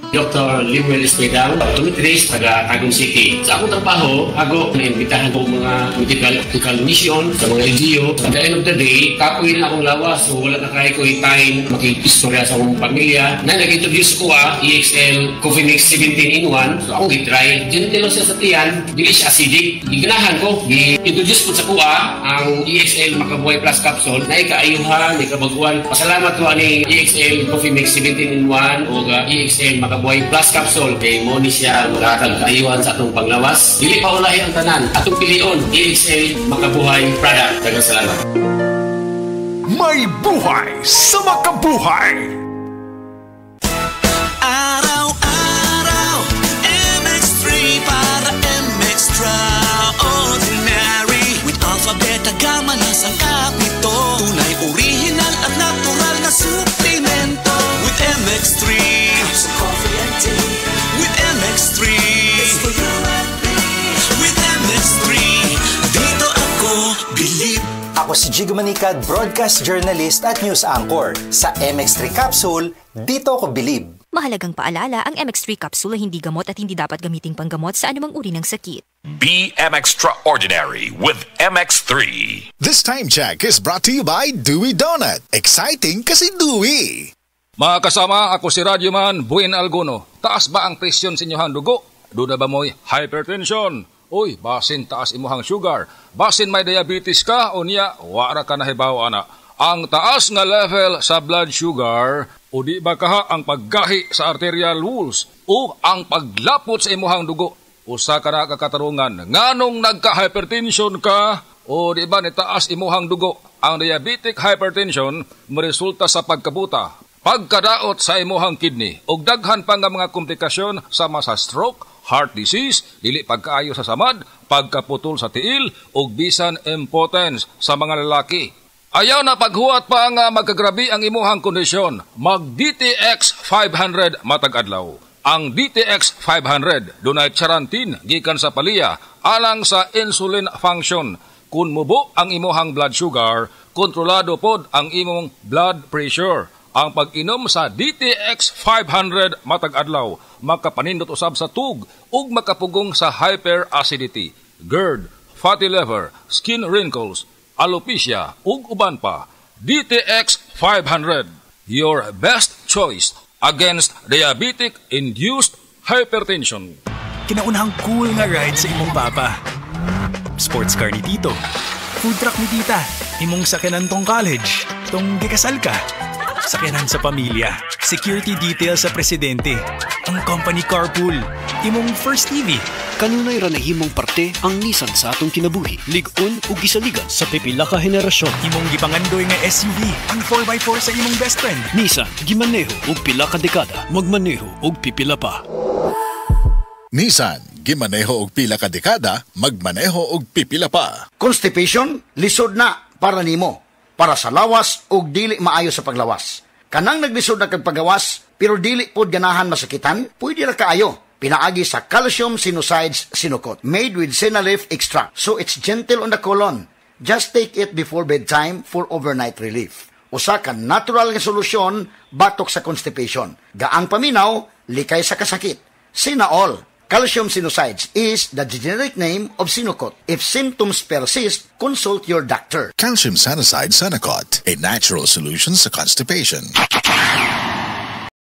Dr. Limuel Espedal, optometrist, taga Tagum City. Sa akong trabaho, ako naimbitahan ko mga medical mission sa mga LGU. At the end of the day, kapoy na akong lawas. So wala na kaya ko yung time makikistorya sa akong pamilya. Na nag-introduce ko EXL Coffee Mix 17 in 1. So akong i-try. Gentle siya sa tiyan, dili siya acidic. Iganahan ko, i-introduce ko sa kuha ang EXL Makabuhay Plus Capsule na ikaayuhan, ikabaguan. Pasalamat ko ani EXL Coffee Mix 17 in 1 o EXL Makabuhay Plus Capsule. Kay mo ni siya makakag-ayuhan sa atong panglawas. Dili pa ulahi ang tanan. Atong pilion, EXL Makabuhay product. Daghang salamat. May buhay sa makabuhay! Araw-araw, MX3 para MX-Traordinary. With alphabeta gamma na sangkap nito. Tunay, original at natural na suplemento. With MX3, so coffee and tea. With MX3, it's for you and me. With MX3, dito ako believe. Ako si Jigo Manicad, broadcast journalist at news anchor. Sa MX3 Capsule, dito ako believe. Mahalagang paalala, ang MX3 capsule ay hindi gamot at hindi dapat gamiting panggamot sa anumang uri ng sakit. Be Extraordinary with MX3. This time check is brought to you by Dewey Donut. Exciting kasi Dewey! Mga kasama, ako si Radyoman Buen Alguno. Taas ba ang presyon sa inyong dugo? Doon ba mo'y hypertension? Uy, basin taas imuhang sugar. Basin may diabetes ka o niya, wara ka nahibaw ana. Ang taas nga level sa blood sugar o di ba kaha ang paggahi sa arterial walls o ang paglapot sa imuhang dugo. Usa ka na kakatarungan, nganong nagka-hypertension ka o di ba ni taas imuhang dugo. Ang diabetic hypertension maresulta sa pagkabuta, pagkadaot sa imuhang kidney ug daghan pa nga mga komplikasyon sama sa stroke, heart disease, dili pagkaayo sa samad, pagkaputol sa tiil ug bisan impotence sa mga lalaki. Ayaw na paghuwat pa nga magkagrabi ang imuhang kondisyon. Mag DTX 500 matag adlaw. Ang DTX 500 dunay charantin gikan sa palya alang sa insulin function. Kun mubo ang imuhang blood sugar, kontrolado pod ang imong blood pressure. Ang pag-inom sa DTX 500 matag adlaw makapanindot usab sa tug ug makapugong sa hyperacidity, GERD, fatty liver, skin wrinkles, alopecia ug uban pa. DTX 500, your best choice against diabetic-induced hypertension. Kinaunahang cool nga ride sa imong papa. Sports car ni Tito. Food truck ni Tita. Imong sakyanan tong college. Tong gikasal ka. Sakyanan sa pamilya. Security detail sa presidente. Ang company carpool. Imong first TV. Kanunay ra nahimong parte ang Nissan sa atong kinabuhi. Lig-on ug gisaligan sa pipila ka henerasyon. Imong gipangandoy nga SUV. Ang 4x4 sa imong best friend. Nissan, gimaneho ug pila ka dekada. Magmaneho ug pipila pa. Nissan, gimaneho og pila ka dekada, magmaneho og pipila pa. Constipation, lisod na para nimo. Para sa lawas ug dili maayo sa paglawas. Kanang naglisod na kag paggawas, pero dili pod ganahan masakitan, pwede ra kaayo. Pinaagi sa Calcium Sinusides Sinukot, made with Sinalef extract, so it's gentle on the colon. Just take it before bedtime for overnight relief. Usa ka natural nga solusyon batok sa constipation. Gaang paminaw, likay sa kasakit. Sinaol. Calcium Sinusides is the generic name of Sinukot. If symptoms persist, consult your doctor. Calcium Sinusides Sinukot, a natural solution sa constipation.